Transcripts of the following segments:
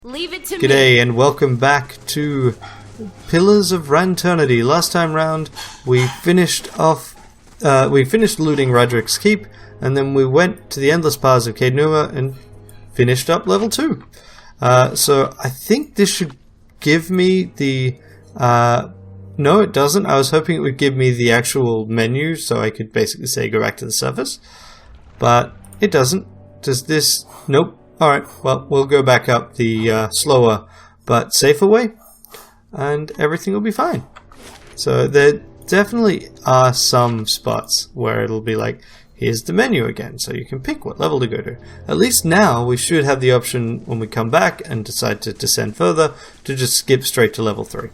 Leave it to me. G'day and welcome back to Pillars of Ranternity. Last time round we finished looting Radric's Keep, and then we went to the Endless Paths of Caed Numa and finished up level 2. So I think this should give me the... no, it doesn't. I was hoping it would give me the actual menu so I could basically say go back to the surface. But it doesn't. Does this... Nope. Alright, well, we'll go back up the slower but safer way, and everything will be fine. So there definitely are some spots where it'll be like, here's the menu again, so you can pick what level to go to. At least now we should have the option when we come back and decide to descend further to just skip straight to level 3.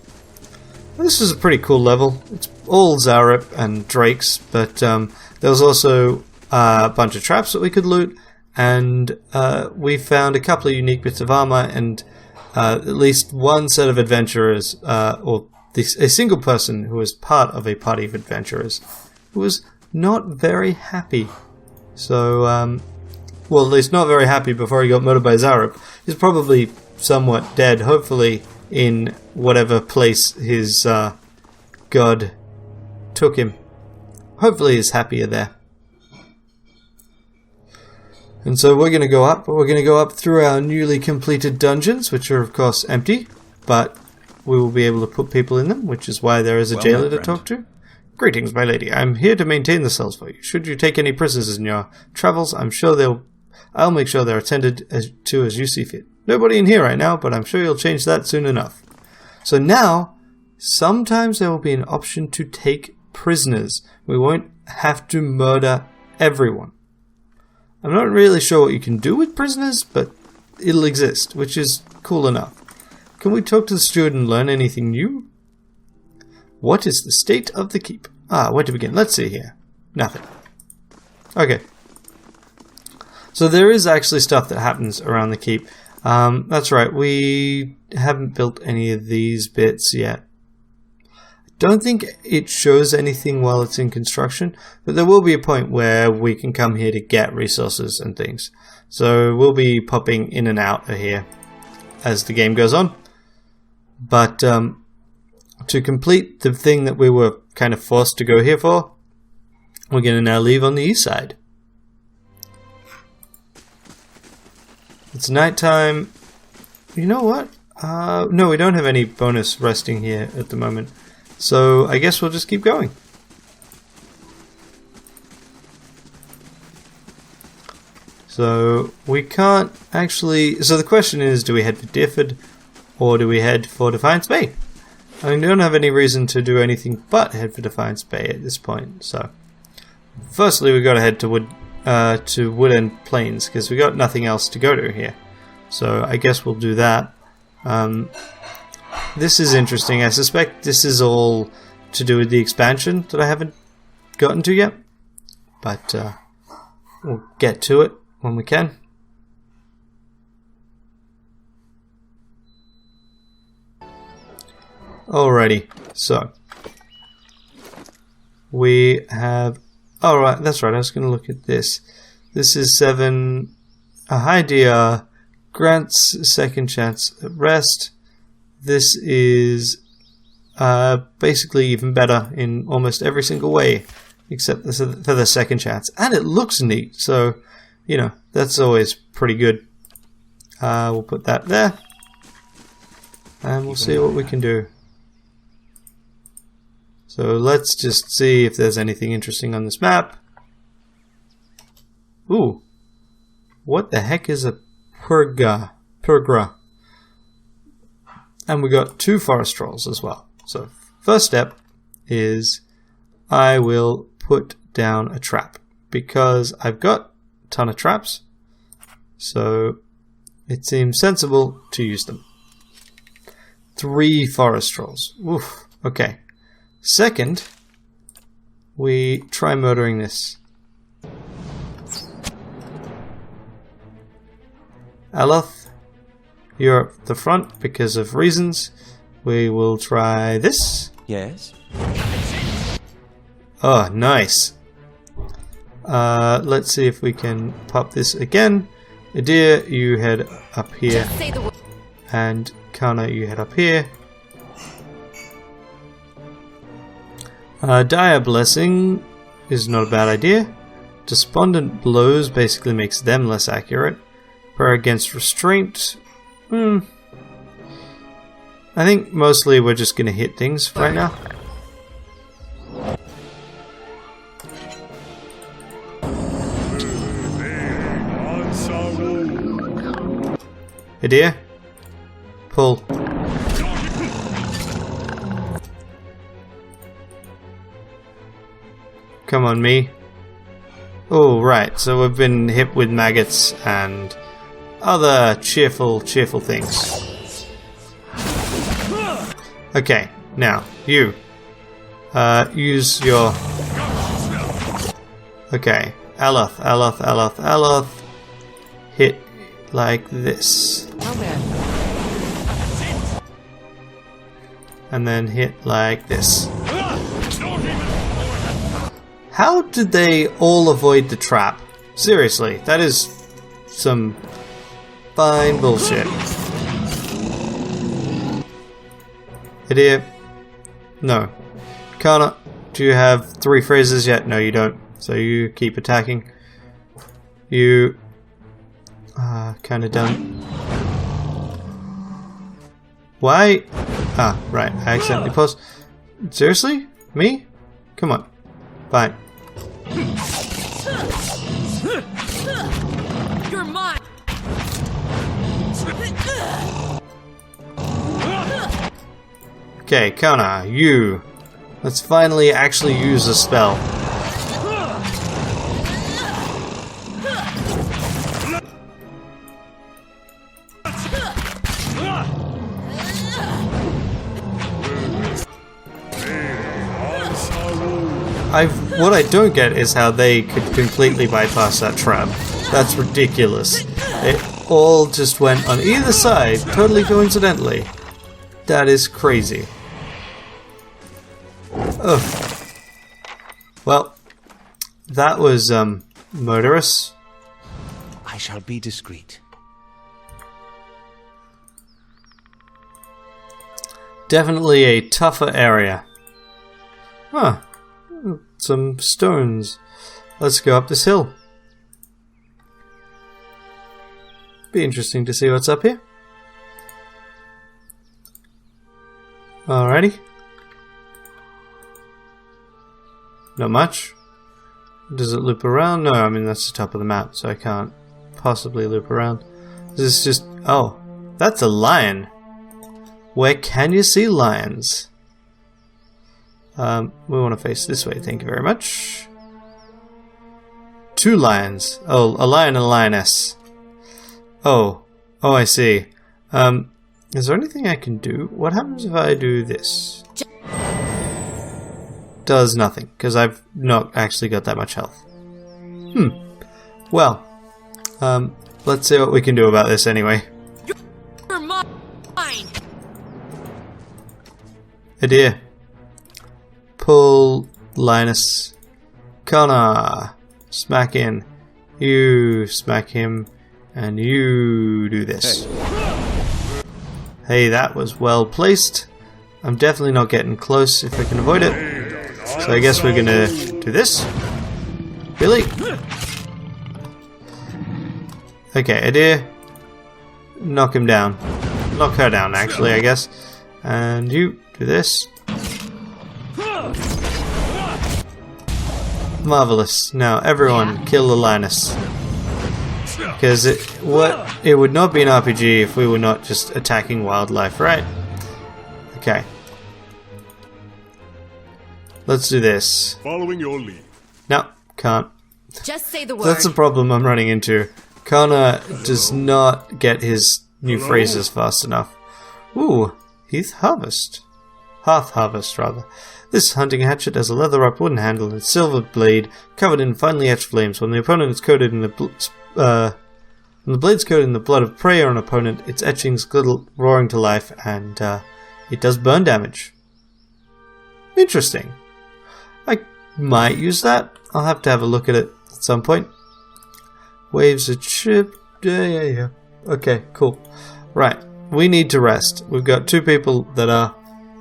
This is a pretty cool level. It's all Zarep and Drakes, but there was also a bunch of traps that we could loot. And we found a couple of unique bits of armor, and at least one set of adventurers, a single person who was part of a party of adventurers, who was not very happy. So, well, at least not very happy before he got murdered by Zarep. He's probably somewhat dead, hopefully in whatever place his god took him. Hopefully he's happier there. And so we're going to go up, but we're going to go up through our newly completed dungeons, which are of course empty, but we will be able to put people in them, which is why there is a jailer to talk to. Greetings, my lady. I'm here to maintain the cells for you. Should you take any prisoners in your travels, I'll make sure they're attended to as you see fit. Nobody in here right now, but I'm sure you'll change that soon enough. So now, sometimes there will be an option to take prisoners. We won't have to murder everyone. I'm not really sure what you can do with prisoners, but it'll exist, which is cool enough. Can we talk to the steward and learn anything new? What is the state of the keep? Where to begin? Let's see here. Nothing. Okay. So there is actually stuff that happens around the keep. That's right, we haven't built any of these bits yet. Don't think it shows anything while it's in construction, but there will be a point where we can come here to get resources and things. So we'll be popping in and out of here as the game goes on. But to complete the thing that we were kind of forced to go here for, we're going to now leave on the east side. It's nighttime. You know what? No, we don't have any bonus resting here at the moment. So I guess we'll just keep going. So we can't actually... So the question is, do we head for Difford or do we head for Defiance Bay? I mean, we don't have any reason to do anything but head for Defiance Bay at this point. So firstly, we've got to head to Woodend Plains because we got nothing else to go to here. So I guess we'll do that. This is interesting. I suspect this is all to do with the expansion that I haven't gotten to yet. But we'll get to it when we can. Alrighty, so we have... Oh, right, that's right, I was going to look at this. This is 7... A high DR grants second chance at rest. This is basically even better in almost every single way, except for the second chance. And it looks neat, so, you know, that's always pretty good. We'll put that there, and we'll see what we can do. So let's just see if there's anything interesting on this map. Ooh, what the heck is a purga? And we got 2 forest trolls as well. So first step is I will put down a trap because I've got a ton of traps. So it seems sensible to use them. 3 forest trolls. Oof. Okay. Second, we try murdering this. Aloth, you're at the front because of reasons. We will try this. Yes. Oh, nice. Let's see if we can pop this again. Adir, you head up here. Just say the word. And Kana, you head up here. Dire Blessing is not a bad idea. Despondent Blows basically makes them less accurate. Prayer Against Restraint. I think mostly we're just going to hit things right now. Hey dear. Pull. Come on, me. Oh, right, so we've been hit with maggots and other cheerful things. Okay, now, you. Use your... Okay, Aloth. Hit like this. And then hit like this. How did they all avoid the trap? Seriously, that is some fine bullshit. Idiot. No. Kana, do you have 3 phrases yet? No, you don't. So you keep attacking. You... kinda done. Why? Ah, right. I accidentally paused. Seriously? Me? Come on. Fine. You're mine. Okay, Kana, you. Let's finally actually use a spell. What I don't get is how they could completely bypass that trap. That's ridiculous. It all just went on either side, totally coincidentally. That is crazy. Ugh. Well, that was, murderous. I shall be discreet. Definitely a tougher area. Huh. Some stones. Let's go up this hill. Be interesting to see what's up here. Alrighty. Not much. Does it loop around? No, I mean that's the top of the map, so I can't possibly loop around. This is just... Oh, that's a lion. Where can you see lions? We want to face this way, thank you very much. 2 lions. Oh, a lion and a lioness. Oh, I see. Is there anything I can do? What happens if I do this? Does nothing, because I've not actually got that much health. Well, let's see what we can do about this anyway. You're mine. Hey dear. Pull Linus. Kana. Smack in. You smack him. And you do this. Hey, that was well placed. I'm definitely not getting close if I can avoid it. So I guess we're gonna do this. Really? Okay, Adair. Knock him down. Knock her down, actually, I guess. And you do this. Marvelous. Now, everyone, kill the Linus. Because it would not be an RPG if we were not just attacking wildlife, right? Okay. Let's do this. Following your lead. No, can't. Just say the word. That's the problem I'm running into. Kana does not get his new phrases fast enough. Ooh, Heath Harvest. Hearth Harvest, rather. This hunting hatchet has a leather-wrapped wooden handle and a silver blade covered in finely etched flames. When the opponent is coated in the when the blade's coated in the blood of prey or an opponent, its etchings glittle, roaring to life, and it does burn damage. Interesting. I might use that. I'll have to have a look at it at some point. Waves a chip. Yeah. Okay, cool. Right. we need to rest. We've got 2 people that are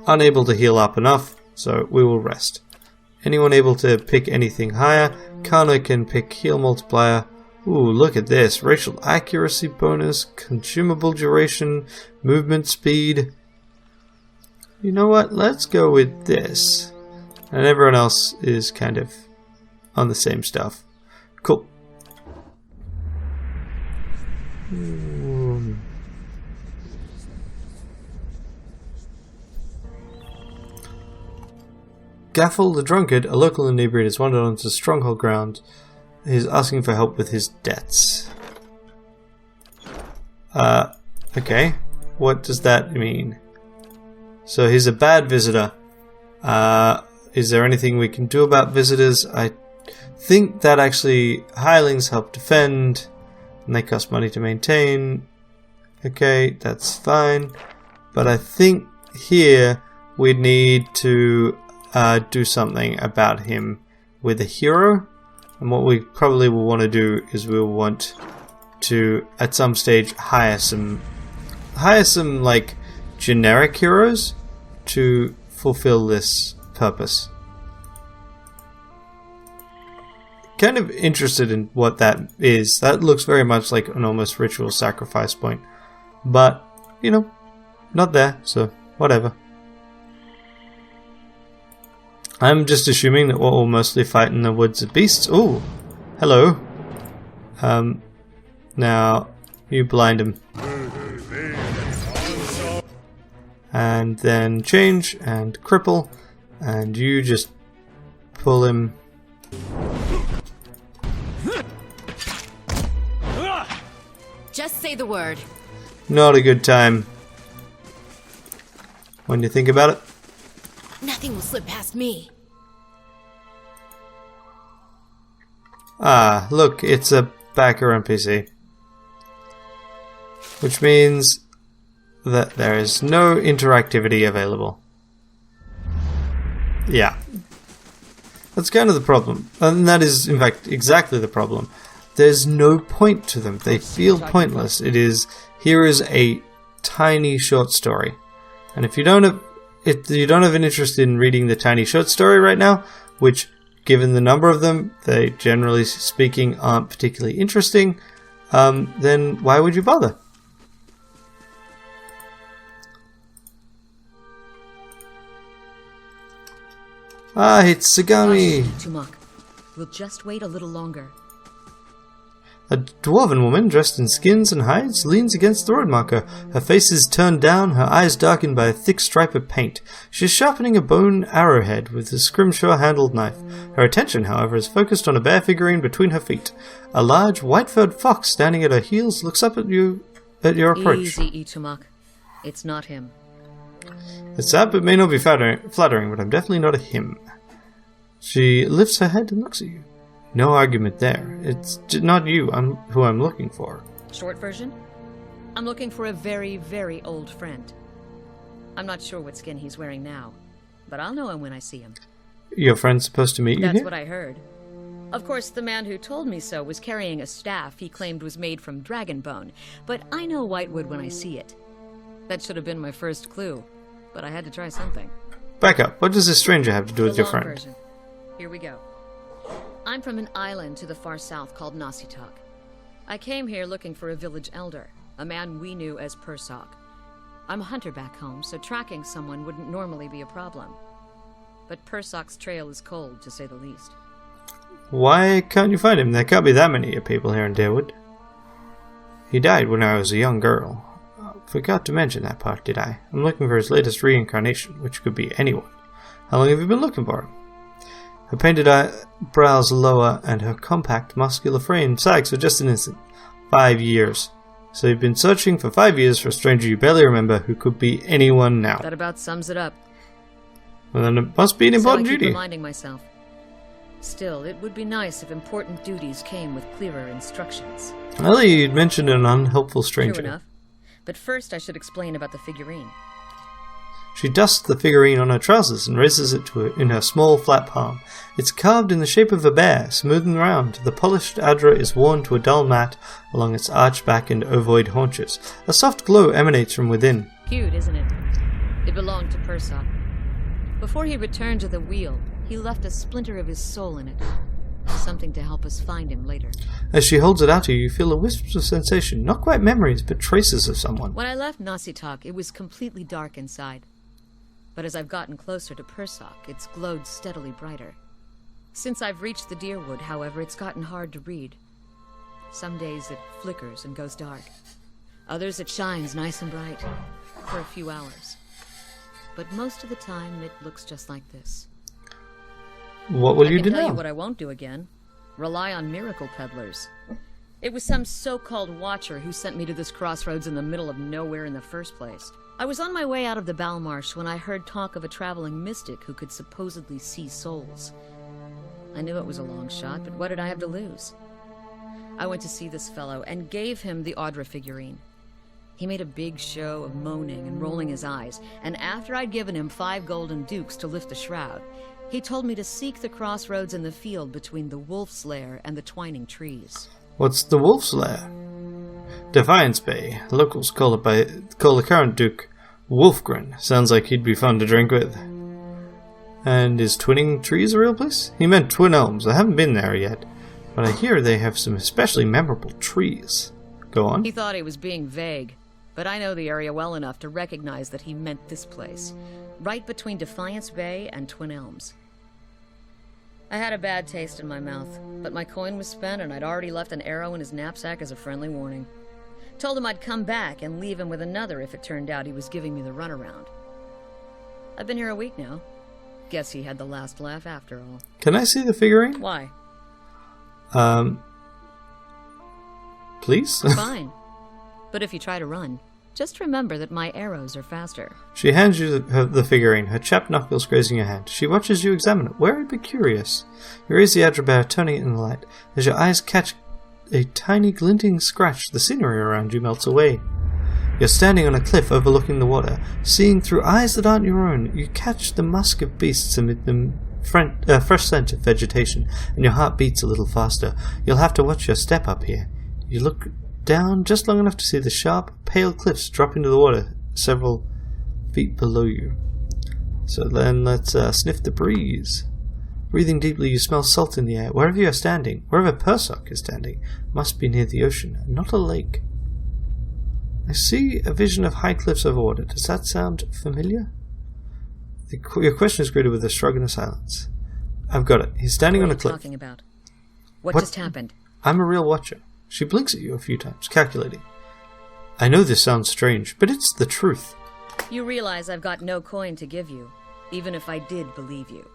unable to heal up enough, so we will rest. Anyone able to pick anything higher? Kana can pick heal multiplier. Ooh, look at this. Racial accuracy bonus, consumable duration, movement speed. You know what? Let's go with this. And everyone else is kind of on the same stuff. Cool. Gaffel the drunkard, a local inebriate, has wandered onto stronghold ground. He's asking for help with his debts. Okay. What does that mean? So he's a bad visitor. Is there anything we can do about visitors? I think that actually hirelings help defend, and they cost money to maintain. Okay, that's fine. But I think here we need to do something about him with a hero. And what we probably will want to do is we'll want to, at some stage, hire some like generic heroes to fulfill this purpose. Kind of interested in what that is. That looks very much like an almost ritual sacrifice point. But, you know, not there, so whatever. I'm just assuming that we'll mostly fight in the woods of beasts. Ooh, hello. Now, you blind him. And then change and cripple. And you just pull him. Just say the word. Not a good time. When you think about it. Nothing will slip past me. Ah, look, it's a backer NPC. Which means that there is no interactivity available. Yeah. That's kind of the problem. And that is, in fact, exactly the problem. There's no point to them. They feel pointless. It is, here is a tiny short story. And if you don't have an interest in reading the tiny short story right now, which, given the number of them, they generally speaking aren't particularly interesting, then why would you bother? Ah, it's Sagami! Tumak. We'll just wait a little longer. A dwarven woman, dressed in skins and hides, leans against the road marker. Her face is turned down, her eyes darkened by a thick stripe of paint. She is sharpening a bone arrowhead with a scrimshaw-handled knife. Her attention, however, is focused on a bear figurine between her feet. A large, white-furred fox standing at her heels looks up at you at your approach. Easy, Tumak. It's not him. It's sad, but may not be flattering, but I'm definitely not a him. She lifts her head and looks at you. No argument there. It's not you who I'm looking for. Short version? I'm looking for a very, very old friend. I'm not sure what skin he's wearing now, but I'll know him when I see him. Your friend's supposed to meet you That's here? what I heard. Of course, the man who told me so was carrying a staff he claimed was made from dragon bone, but I know Whitewood when I see it. That should have been my first clue, but I had to try something. Back up. What does this stranger have to do with The your long friend? version. Here we go. I'm from an island to the far south called Nasitak. I came here looking for a village elder, a man we knew as Persok. I'm a hunter back home, so tracking someone wouldn't normally be a problem. But Persok's trail is cold, to say the least. Why can't you find him? There can't be that many people here in Deerwood. He died when I was a young girl. Forgot to mention that part, did I? I'm looking for his latest reincarnation, which could be anyone. How long have you been looking for him? Her painted brows lower, and her compact, muscular frame sags for just an instant. 5 years. So you've been searching for 5 years for a stranger you barely remember who could be anyone now. That about sums it up. Well, then it must be an important so I keep duty. reminding myself. Still, it would be nice if important duties came with clearer instructions. Earlier you'd mentioned an unhelpful stranger. True enough. But first I should explain about the figurine. She dusts the figurine on her trousers and raises it in her small, flat palm. It's carved in the shape of a bear, smooth and round. The polished adra is worn to a dull mat along its arched back and ovoid haunches. A soft glow emanates from within. Cute, isn't it? It belonged to Persok. Before he returned to the wheel, he left a splinter of his soul in it. Something to help us find him later. As she holds it out to you, you feel a wisp of sensation. Not quite memories, but traces of someone. When I left Nasitok, it was completely dark inside. But as I've gotten closer to Persok, it's glowed steadily brighter. Since I've reached the Deerwood, however, it's gotten hard to read. Some days it flickers and goes dark. Others it shines nice and bright for a few hours. But most of the time it looks just like this. What will you do I can tell now? you what I won't do again. Rely on miracle peddlers. It was some so-called watcher who sent me to this crossroads in the middle of nowhere in the first place. I was on my way out of the Balmarsh when I heard talk of a traveling mystic who could supposedly see souls. I knew it was a long shot, but what did I have to lose? I went to see this fellow and gave him the Audra figurine. He made a big show of moaning and rolling his eyes, and after I'd given him 5 golden dukes to lift the shroud, he told me to seek the crossroads in the field between the Wolf's Lair and the twining trees. What's the Wolf's Lair? Defiance Bay. Locals call the current Duke Wolfgren. Sounds like he'd be fun to drink with. And is Twinning Trees a real place? He meant Twin Elms. I haven't been there yet, but I hear they have some especially memorable trees. Go on. He thought he was being vague, but I know the area well enough to recognize that he meant this place, right between Defiance Bay and Twin Elms. I had a bad taste in my mouth, but my coin was spent and I'd already left an arrow in his knapsack as a friendly warning. Told him I'd come back and leave him with another if it turned out he was giving me the runaround. I've been here a week now. Guess he had the last laugh after all. Can I see the figurine? Why? Please? Fine. But if you try to run, just remember that my arrows are faster. She hands you the figurine, her chapped knuckles grazing your hand. She watches you examine it, wary but curious. You raise the Adrabear, turning it in the light. As your eyes catch a tiny glinting scratch, the scenery around you melts away. You're standing on a cliff overlooking the water. Seeing through eyes that aren't your own, you catch the musk of beasts amid the fresh scent of vegetation, and your heart beats a little faster. You'll have to watch your step up here. You look down just long enough to see the sharp, pale cliffs drop into the water several feet below you. So then let's sniff the breeze. Breathing deeply, you smell salt in the air. Wherever you are standing, wherever Persok is standing, must be near the ocean, not a lake. I see a vision of high cliffs over water. Does that sound familiar? Your question is greeted with a shrug and a silence. I've got it. He's standing on a cliff. What are you talking about? What just happened? I'm a real watcher. She blinks at you a few times, calculating. I know this sounds strange, but it's the truth. You realize I've got no coin to give you, even if I did believe you.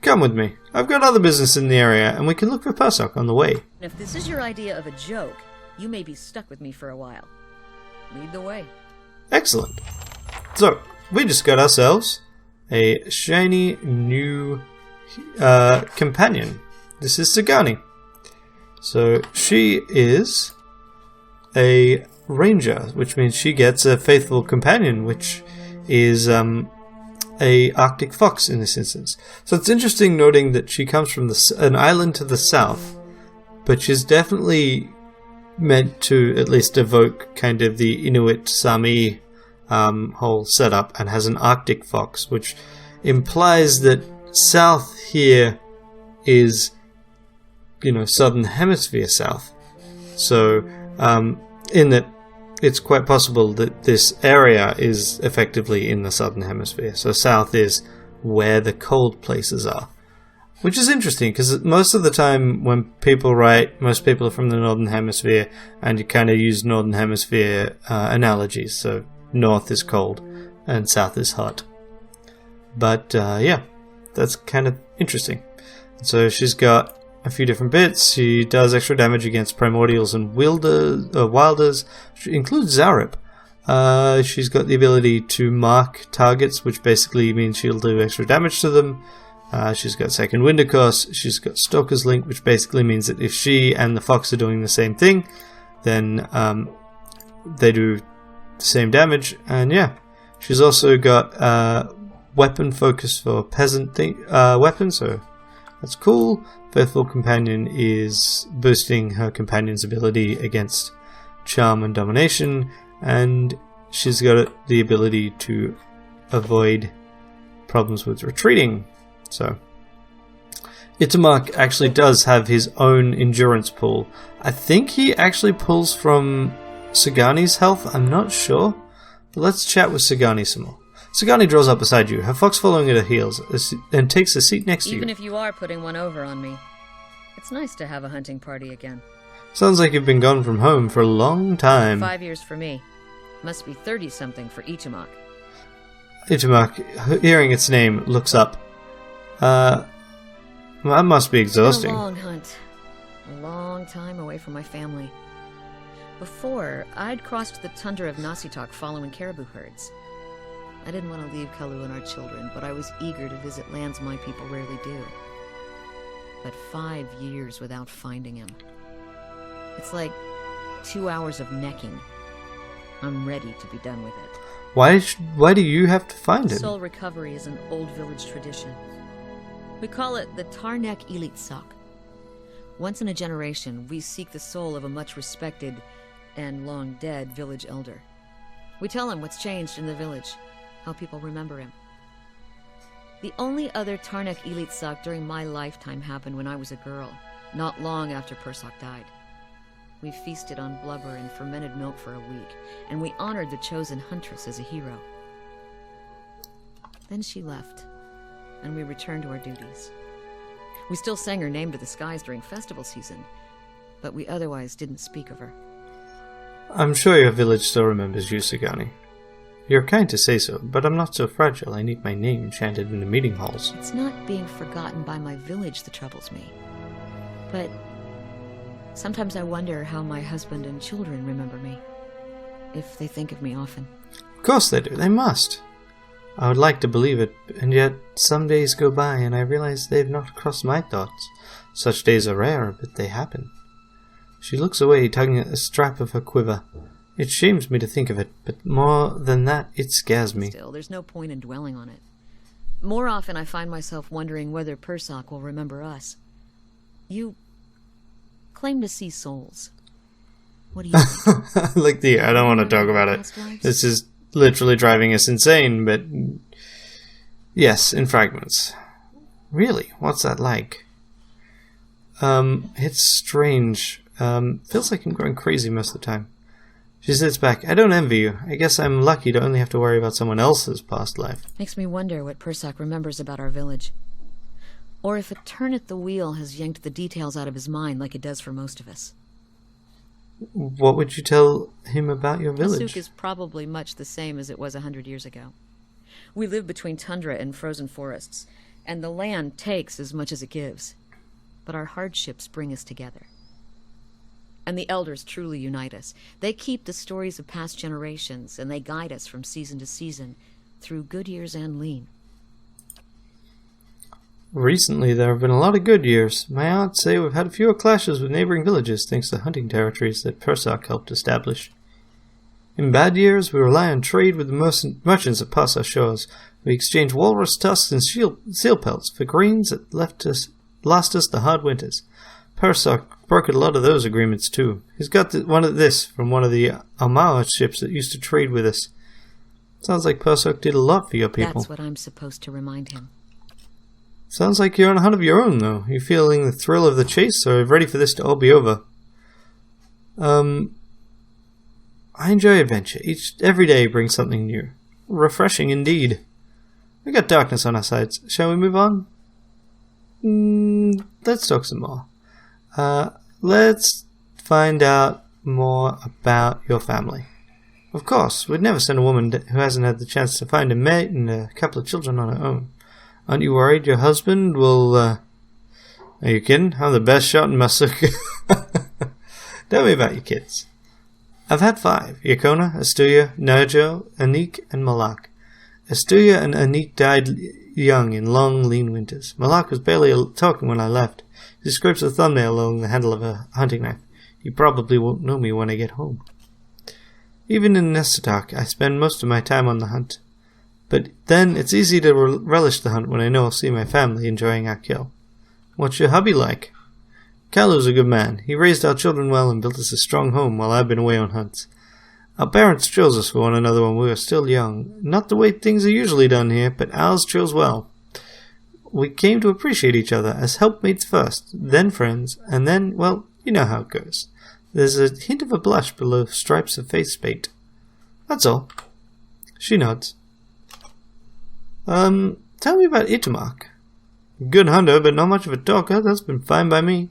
Come with me. I've got other business in the area, and we can look for Persok on the way. If this is your idea of a joke, you may be stuck with me for a while. Lead the way. Excellent. So, we just got ourselves a shiny new companion. This is Sagani. So, she is a ranger, which means she gets a faithful companion, which is a Arctic fox in this instance. So it's interesting noting that she comes from an island to the south, but she's definitely meant to at least evoke kind of the Inuit Sami whole setup, and has an Arctic fox, which implies that south here is, southern hemisphere south. So in that it's quite possible that this area is effectively in the southern hemisphere. So south is where the cold places are. Which is interesting, because most of the time when people write, most people are from the northern hemisphere, and you kind of use northern hemisphere analogies. So north is cold, and south is hot. But yeah, that's kind of interesting. So she's got a few different bits. She does extra damage against primordials and wilders. She includes Zarip. She's got the ability to mark targets, which basically means she'll do extra damage to them. She's got second wind of course. She's got Stalker's Link, which basically means that if she and the fox are doing the same thing, then they do the same damage. And yeah, She's also got weapon focus for peasant weapons, so that's cool. Faithful Companion is boosting her companion's ability against charm and domination, and she's got the ability to avoid problems with retreating. So Itamark actually does have his own endurance pool. I think he actually pulls from Sagani's health, I'm not sure. But let's chat with Sagani some more. Sagani draws up beside you, her fox following at her heels, and takes a seat next to you. Even if you are putting one over on me, it's nice to have a hunting party again. Sounds like you've been gone from home for a long time. 5 years for me. Must be 30-something for Itamark. Itamark, hearing its name, looks up. That must be exhausting. It's been a long hunt. A long time away from my family. Before, I'd crossed the tundra of Nasitok following caribou herds. I didn't want to leave Kalu and our children, but I was eager to visit lands my people rarely do. But 5 years without finding him. It's like 2 hours of necking. I'm ready to be done with it. Why do you have to find him? Soul recovery is an old village tradition. We call it the Tarnek Ilitsak. Once in a generation, we seek the soul of a much respected and long dead village elder. We tell him what's changed in the village, how people remember him. The only other Tarnek Ilitsak during my lifetime happened when I was a girl, not long after Persak died. We feasted on blubber and fermented milk for a week, and we honored the chosen huntress as a hero. Then she left, and we returned to our duties. We still sang her name to the skies during festival season, but we otherwise didn't speak of her. I'm sure your village still remembers you, Sagani. You're kind to say so, but I'm not so fragile. I need my name chanted in the meeting halls. It's not being forgotten by my village that troubles me. But sometimes I wonder how my husband and children remember me. If they think of me often. Of course they do. They must. I would like to believe it, and yet some days go by and I realize they have not crossed my thoughts. Such days are rare, but they happen. She looks away, tugging at the strap of her quiver. It shames me to think of it, but more than that, it scares me. Still, there's no point in dwelling on it. More often I find myself wondering whether Persak will remember us. You claim to see souls. What do you think? I don't want to talk about it. This is literally driving us insane, but yes, in fragments. Really? What's that like? It's strange. Feels like I'm going crazy most of the time. She sits back. I don't envy you. I guess I'm lucky to only have to worry about someone else's past life. Makes me wonder what Persak remembers about our village. Or if a turn at the wheel has yanked the details out of his mind like it does for most of us. What would you tell him about your village? Kasuk is probably much the same as it was 100 years ago. We live between tundra and frozen forests, and the land takes as much as it gives. But our hardships bring us together. And the elders truly unite us. They keep the stories of past generations, and they guide us from season to season, through good years and lean. Recently, there have been a lot of good years. My aunts say we've had fewer clashes with neighboring villages thanks to hunting territories that Persak helped establish. In bad years, we rely on trade with the merchants that pass our shores. We exchange walrus tusks and seal pelts for grains that last us the hard winters. Persak brokered a lot of those agreements too. He's got one of this from one of the Almao ships that used to trade with us. Sounds like Persak did a lot for your people. That's what I'm supposed to remind him. Sounds like you're on a hunt of your own, though. You feeling the thrill of the chase, or ready for this to all be over? I enjoy adventure. Every day brings something new. Refreshing indeed. We got darkness on our sides. Shall we move on? Let's talk some more. Let's find out more about your family. Of course, we'd never send a woman who hasn't had the chance to find a mate and a couple of children on her own. Aren't you worried your husband will, Are you kidding? I'm the best shot in Masuk. Tell me about your kids. I've had 5. Yakona, Astuya, Nerjo, Anik, and Malak. Astuya and Anik died young in long, lean winters. Malak was barely talking when I left. He scrapes a thumbnail along the handle of a hunting knife. He probably won't know me when I get home. Even in Nasitok, I spend most of my time on the hunt. but then it's easy to relish the hunt when I know I'll see my family enjoying our kill. What's your hubby like? Kalu's a good man. He raised our children well and built us a strong home while I've been away on hunts. Our parents chose us for one another when we were still young. Not the way things are usually done here, but ours chose well. We came to appreciate each other as helpmates first, then friends, and then, well, you know how it goes. There's a hint of a blush below stripes of face paint. That's all. She nods. Tell me about Itamak. Good hunter, but not much of a talker. That's been fine by me.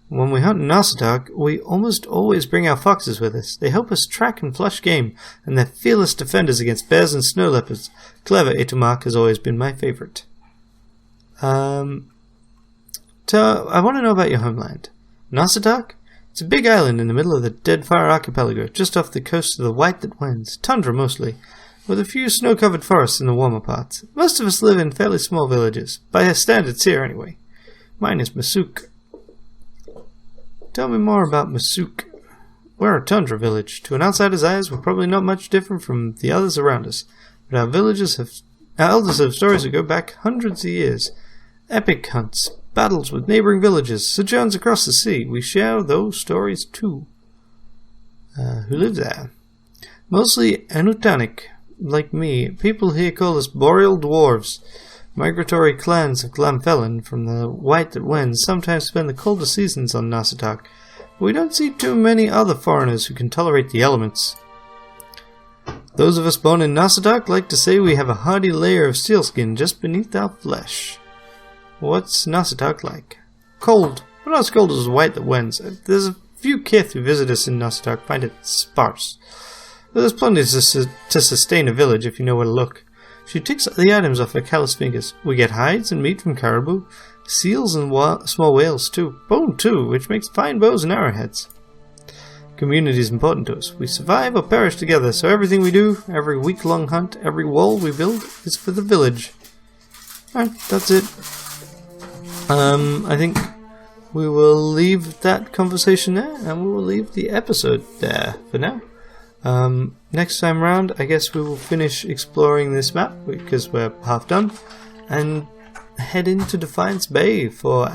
When we hunt in Nossitok, we almost always bring our foxes with us. They help us track and flush game, and they're fearless defenders against bears and snow leopards. Clever Itamak has always been my favorite. I want to know about your homeland. Nossitok? It's a big island in the middle of the Deadfire Archipelago, just off the coast of the White That Wends, tundra mostly, with a few snow-covered forests in the warmer parts. Most of us live in fairly small villages, by our standards here anyway. Mine is Masuk. Tell me more about Masuk. We're a tundra village. To an outsider's eyes, we're probably not much different from the others around us, but our elders have stories that go back hundreds of years. Epic hunts, battles with neighboring villages, sojourns across the sea. We share those stories too. Who lives there? Mostly Anutanic, like me. People here call us Boreal Dwarves. Migratory clans of Glamfelin from the White That Wends sometimes spend the colder seasons on Nossitok. We don't see too many other foreigners who can tolerate the elements. Those of us born in Nossitok like to say we have a hardy layer of sealskin just beneath our flesh. What's Nossitok like? Cold, but not as cold as White That Wends. There's a few kith who visit us in Nossitok find it sparse. But there's plenty to sustain a village if you know where to look. She ticks the items off her callous fingers. We get hides and meat from caribou, seals and small whales too. Bone too, which makes fine bows and arrowheads. Community is important to us. We survive or perish together, so everything we do, every week-long hunt, every wall we build, is for the village. Alright, that's it. I think we will leave that conversation there, and we will leave the episode there for now. Next time round, I guess we will finish exploring this map, because we're half done, and head into Defiance Bay for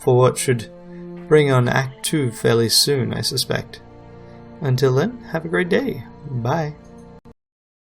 what should bring on Act 2 fairly soon, I suspect. Until then, have a great day. Bye.